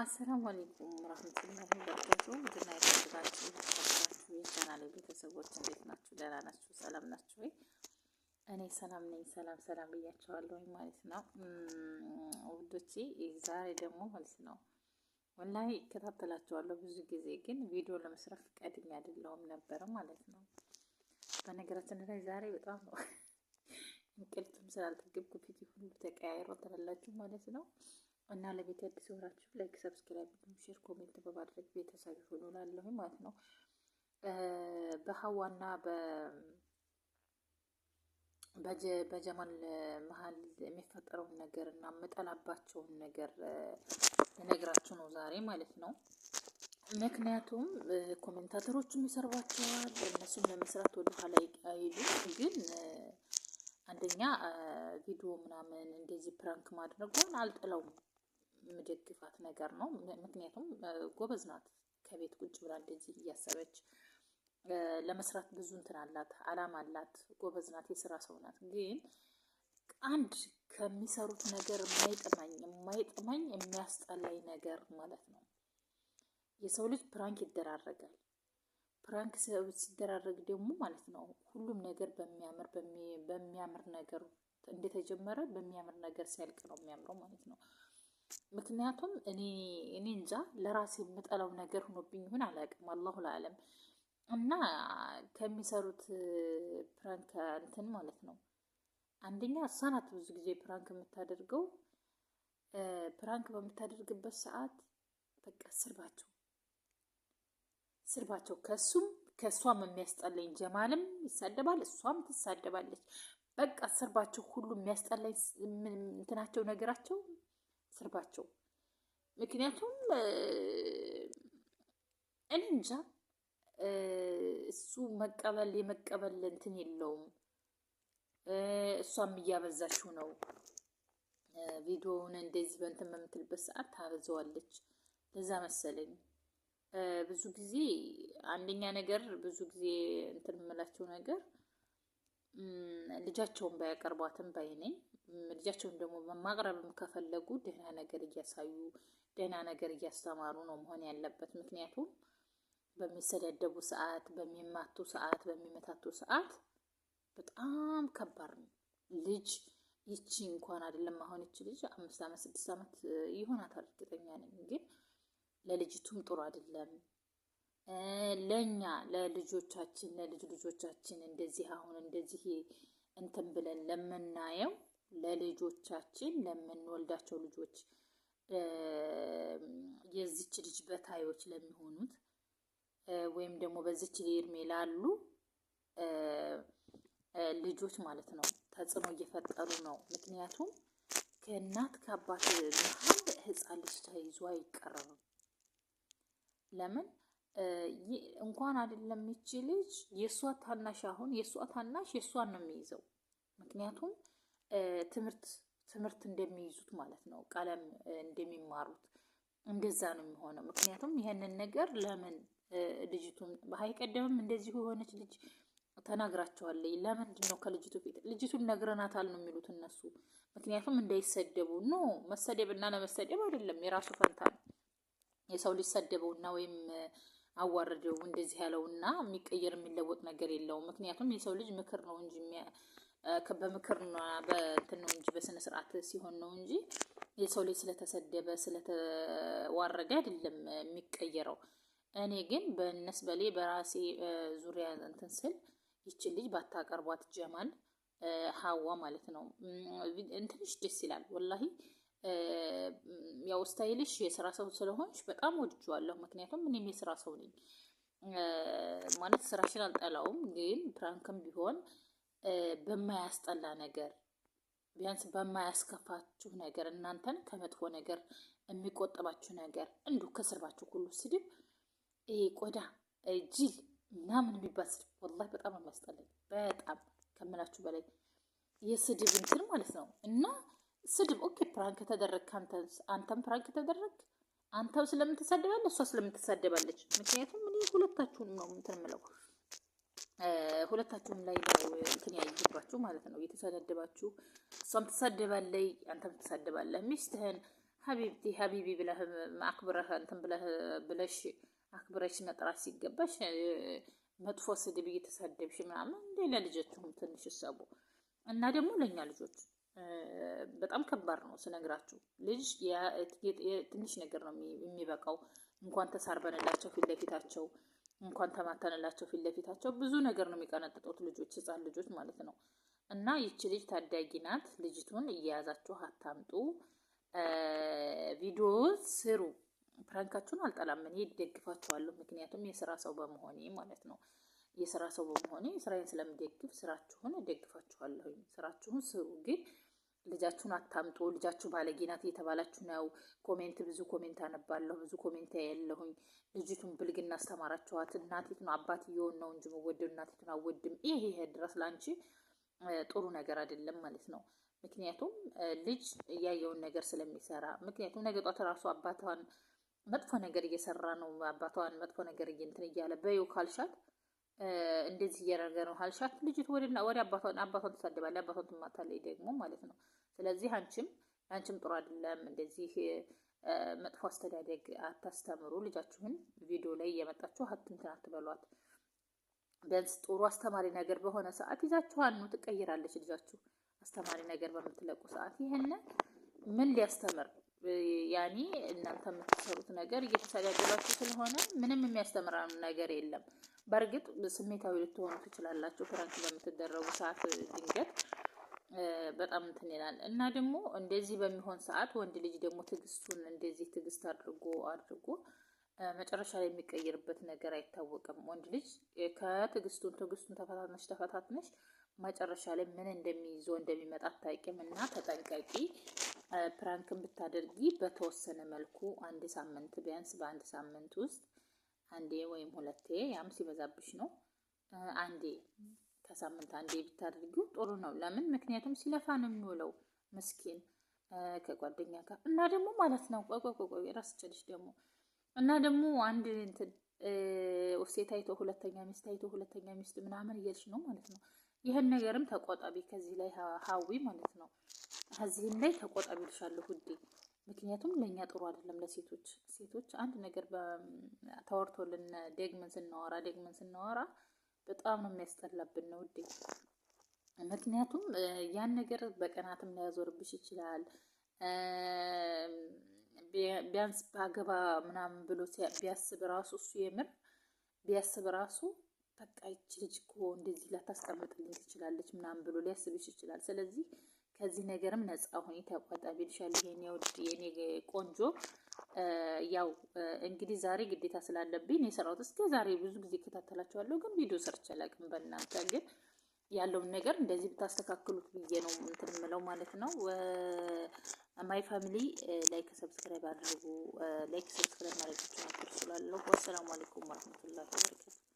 አሰላሙ አለይኩም ወራህመቱላሂ ወበረካቱ። ውድና የተከበራችሁ የቻናሌ ቤተሰቦች እንዴት ናችሁ? ደህና ናችሁ? ሰላም ናችሁ ወይ? እኔ ሰላም ነኝ። ሰላም ብያቸዋለሁ ማለት ነው ውዶቼ። ዛሬ ደግሞ ማለት ነው ወላሂ እከታተላቸዋለሁ ብዙ ጊዜ፣ ግን ቪዲዮ ለመስራት ፈቃደኛ አይደለሁም ነበር ማለት ነው። በነገራችን ላይ ዛሬ በጣም ነው እንቅልፍም ስላልጠገብኩ ፊት ሁሉ ተቀያይሮ ትላላችሁ ማለት ነው። እና ለቤት አዲስ የሆናችሁ ላይክ፣ ሰብስክራይብ፣ ሼር፣ ኮሜንት በማድረግ ቤተሰብ ይሁኑ እላለሁ ማለት ነው። በሀዋና በጀማል መሀል የሚፈጠረውን ነገር እና የምጠላባቸውን ነገር ልነግራችሁ ነው ዛሬ ማለት ነው። ምክንያቱም ኮሜንታተሮችም ይሰርባቸዋል፣ እነሱም ለመስራት ወደ ኋላ አይሉ። ግን አንደኛ ቪዲዮ ምናምን እንደዚህ ፕራንክ ማድረጓን አልጥለውም፣ የምደግፋት ነገር ነው። ምክንያቱም ጎበዝ ናት። ከቤት ቁጭ ብላ እንደዚህ እያሰበች ለመስራት ብዙ እንትን አላት፣ አላማ አላት። ጎበዝ ናት፣ የስራ ሰው ናት። ግን አንድ ከሚሰሩት ነገር የማይጥመኝ የሚያስጠላኝ ነገር ማለት ነው፣ የሰው ልጅ ፕራንክ ይደራረጋል። ፕራንክ ሲደራረግ ደግሞ ማለት ነው ሁሉም ነገር በሚያምር ነገር እንደተጀመረ በሚያምር ነገር ሲያልቅ ነው የሚያምረው ማለት ነው። ምክንያቱም እኔ እንጃ ለራሴ የምጠላው ነገር ሆኖብኝ ይሁን አላውቅም፣ አላሁ ለዓለም። እና ከሚሰሩት ፕራንክ እንትን ማለት ነው አንደኛ እሷ ናት ብዙ ጊዜ ፕራንክ የምታደርገው። ፕራንክ በምታደርግበት ሰዓት በቃ ስርባቸው ከእሷም የሚያስጠላኝ ጀማልም ይሳደባል፣ እሷም ትሳደባለች። በቃ ስርባቸው ሁሉ የሚያስጠላኝ እንትናቸው ነገራቸው ስርባቸው። ምክንያቱም እኔ እንጃ እሱ የመቀበል እንትን የለውም። እሷም እያበዛችው ነው። ቪዲዮውን እንደዚህ በእንትን በምትልበት ሰዓት ታበዛዋለች። ለዛ መሰለኝ ብዙ ጊዜ አንደኛ ነገር ብዙ ጊዜ እንትን የምላቸው ነገር ልጃቸውን ባያቀርቧትም ባይነኝ። ልጃቸውን ደግሞ በማቅረብም ከፈለጉ ደህና ነገር እያሳዩ ደህና ነገር እያስተማሩ ነው መሆን ያለበት። ምክንያቱም በሚሰዳደቡ ሰዓት፣ በሚማቱ ሰዓት፣ በሚመታቱ ሰዓት በጣም ከባድ ነው። ልጅ ይቺ እንኳን አይደለም አሁን ይቺ ልጅ 5 ዓመት 6 ዓመት ይሆናታል እርግጠኛ ነኝ። ግን ለልጅቱም ጥሩ አይደለም። ለኛ ለልጅ ልጆቻችን እንደዚህ አሁን እንደዚህ እንትን ብለን ለምናየው ለልጆቻችን ለምንወልዳቸው ልጆች የዚች ልጅ በታዮች ለሚሆኑት ወይም ደግሞ በዚች እድሜ ላሉ ልጆች ማለት ነው ተጽዕኖ እየፈጠሩ ነው። ምክንያቱም ከእናት ከአባት መሀል ህፃን ልጅ ተይዞ አይቀርም። ለምን እንኳን አይደለም ይቺ ልጅ የእሷ ታናሽ የእሷን ነው የሚይዘው። ምክንያቱም ትምህርት እንደሚይዙት ማለት ነው፣ ቀለም እንደሚማሩት እንደዛ ነው የሚሆነው። ምክንያቱም ይሄንን ነገር ለምን ልጅቱን በሀይ ቀደምም እንደዚሁ የሆነች ልጅ ተናግራቸዋለች። ለምንድን ነው ከልጅቱ ፊት ልጅቱን ነግረናታል ነው የሚሉት እነሱ። ምክንያቱም እንዳይሰደቡ ነው። መሰደብና ለመሰደብ አይደለም፣ የራሱ ፈንታ ነው። የሰው ልጅ ሰደበውና ወይም አዋረደው እንደዚህ ያለውና የሚቀየር የሚለወጥ ነገር የለውም። ምክንያቱም የሰው ልጅ ምክር ነው እንጂ በምክርና በእንትን ነው እንጂ በስነ ስርዓት ሲሆን ነው እንጂ የሰው ልጅ ስለተሰደበ ስለተዋረደ አይደለም የሚቀየረው። እኔ ግን በራሴ ዙሪያ እንትን ስል ይችን ልጅ ባታቀርቧት ጀማል ሀዋ ማለት ነው እንትንሽ ደስ ይላል ወላሂ። ያው ስታይልሽ የስራ ሰው ስለሆንሽ በጣም ወድጄዋለሁ። ምክንያቱም እኔም የስራ ሰው ነኝ ማለት ስራሽን አልጠላውም። ግን ፕራንክም ቢሆን በማያስጠላ ነገር ቢያንስ በማያስከፋችሁ ነገር እናንተን ከመጥፎ ነገር የሚቆጠባችሁ ነገር እንዲሁ ከስርባችሁ ሁሉ ስድብ ቆዳ ጅል ምናምን የሚባል ስድብ ወላሂ በጣም የሚያስጠላኝ፣ በጣም ከምላችሁ በላይ የስድብ እንትን ማለት ነው። እና ስድብ ኦኬ፣ ፕራንክ ተደረግ፣ አንተም ፕራንክ ተደረግ፣ አንተም ስለምትሳደባለህ፣ እሷ ስለምትሳደባለች። ምክንያቱም እኔ ሁለታችሁንም ነው እንትን የምለው፣ ሁለታችሁም ላይ ነው እንትን ያየባችሁ ማለት ነው። እየተሳደባችሁ እሷም ትሳደባለች፣ አንተም ትሳደባለህ። ሚስትህን ሀቢብቲ ሀቢቢ ብለህ አክብረህ እንትን ብለሽ አክብረሽ መጥራት ሲገባሽ መጥፎ ስድብ እየተሳደብሽ ምናምን እንደ ለልጆቹም ትንሽ እሰቡ እና ደግሞ ለእኛ ልጆች በጣም ከባድ ነው ስነግራችሁ። ልጅ ትንሽ ነገር ነው የሚበቃው። እንኳን ተሳርበንላቸው ፊት ለፊታቸው እንኳን ተማተንላቸው ፊት ለፊታቸው ብዙ ነገር ነው የሚቀነጥጡት ልጆች፣ ህፃን ልጆች ማለት ነው። እና ይቺ ልጅ ታዳጊ ናት። ልጅቱን እየያዛችሁ አታምጡ። ቪዲዮ ስሩ። ፕራንካችሁን አልጠላም፣ እኔ ደግፋችኋለሁ። ምክንያቱም የስራ ሰው በመሆኔ ማለት ነው። የስራ ሰው በመሆኔ ስራዬን ስለምደግፍ ስራችሁን ደግፋችኋለሁ። ስራችሁን ስሩ፣ ግን ልጃችሁን አታምጡ። ልጃችሁ ባለጌ ናት እየተባላችሁ ነው። ኮሜንት ብዙ ኮሜንት አነባለሁ፣ ብዙ ኮሜንት ያለሁኝ። ልጅቱን ብልግና አስተማራችኋት። እናቲቱን አባትየውን ነው እንጂ መወደድ እናቲቱን አወድም። ይሄ ድረስ ላንቺ ጥሩ ነገር አይደለም ማለት ነው። ምክንያቱም ልጅ ያየውን ነገር ስለሚሰራ፣ ምክንያቱም ነገ ጧት ራሱ አባቷን መጥፎ ነገር እየሰራ ነው፣ አባቷን መጥፎ ነገር እንትን እያለ በይው ካልሻት እንደዚህ እያደረገ ነው ካልሻት ልጅቱ ወደ አባቷን ትሳደባለች፣ አባቷን ትማታለች ደግሞ ማለት ነው። ስለዚህ አንቺም ጥሩ አይደለም። እንደዚህ መጥፎ አስተዳደግ አታስተምሩ። ልጃችሁን ቪዲዮ ላይ እየመጣችሁ እንትን አትበሏት። ቢያንስ ጥሩ አስተማሪ ነገር በሆነ ሰዓት ይዛችኋል ነው ትቀይራለች ልጃችሁ። አስተማሪ ነገር በምትለቁ ሰዓት ይሄን ምን ሊያስተምር ያኔ እናንተ የምትሰሩት ነገር እየተሰዳደባችሁ ስለሆነ ምንም የሚያስተምር ነገር የለም። በእርግጥ ስሜታዊ ልትሆኑ ትችላላችሁ ፕራንክ በምትደረጉ ሰዓት ድንገት በጣም እንትን ይላል እና ደግሞ እንደዚህ በሚሆን ሰዓት ወንድ ልጅ ደግሞ ትዕግስቱን እንደዚህ ትዕግስት አድርጎ መጨረሻ ላይ የሚቀይርበት ነገር አይታወቅም። ወንድ ልጅ ከትዕግስቱን ተፈታትነሽ መጨረሻ ላይ ምን እንደሚይዘው እንደሚመጣ አታውቂም እና ተጠንቀቂ። ፕራንክን ብታደርጊ በተወሰነ መልኩ አንድ ሳምንት ቢያንስ በአንድ ሳምንት ውስጥ አንዴ ወይም ሁለቴ፣ ያም ሲበዛብሽ ነው አንዴ፣ ከሳምንት አንዴ ብታደርጊው ጥሩ ነው። ለምን? ምክንያቱም ሲለፋ ነው የሚውለው ምስኪን ከጓደኛ ጋር እና ደግሞ ማለት ነው ቆይ ራስችልሽ ደግሞ እና ደግሞ አንድ እንትን ሴት አይቶ ሁለተኛ ሚስት ምናምን እያልሽ ነው ማለት ነው። ይህን ነገርም ተቆጣቢ ከዚህ ላይ ሀዊ ማለት ነው። ከዚህም ላይ ተቆጣቢ ልሻለሁ ውዴ። ምክንያቱም ለእኛ ጥሩ አይደለም ለሴቶች አንድ ነገር ተወርቶልን ደግመን ስናወራ በጣም ነው የሚያስጠላብን ነው ውዴ። ምክንያቱም ያን ነገር በቀናትም ሊያዞርብሽ ይችላል። ቢያንስ በአገባ ምናምን ብሎ ቢያስብ ራሱ እሱ የምር ቢያስብ ራሱ በቃ ይች ልጅ እኮ እንደዚህ ላታስቀምጥልኝ ትችላለች ምናምን ብሎ ሊያስብሽ ይችላል። ስለዚህ ከዚህ ነገርም ነፃ ሆኜ ተቆጣቢ ልሻለሁ የኔ ውድ የኔ ቆንጆ። ያው እንግዲህ ዛሬ ግዴታ ስላለብኝ የሰራሁት እስከ ዛሬ ብዙ ጊዜ እከታተላችኋለሁ፣ ግን ቪዲዮ ሰርቼ አላውቅም። በእናንተ ግን ያለውን ነገር እንደዚህ ብታስተካክሉት ብዬ ነው እንትን የምለው ማለት ነው። ማይ ፋሚሊ ላይክ ሰብስክራይብ አድርጉ። ላይክ ሰብስክራይብ ማድረጋችሁን አትርሱ። ወሰላሙ አለይኩም ወራህመቱላሂ ወበረካቱ።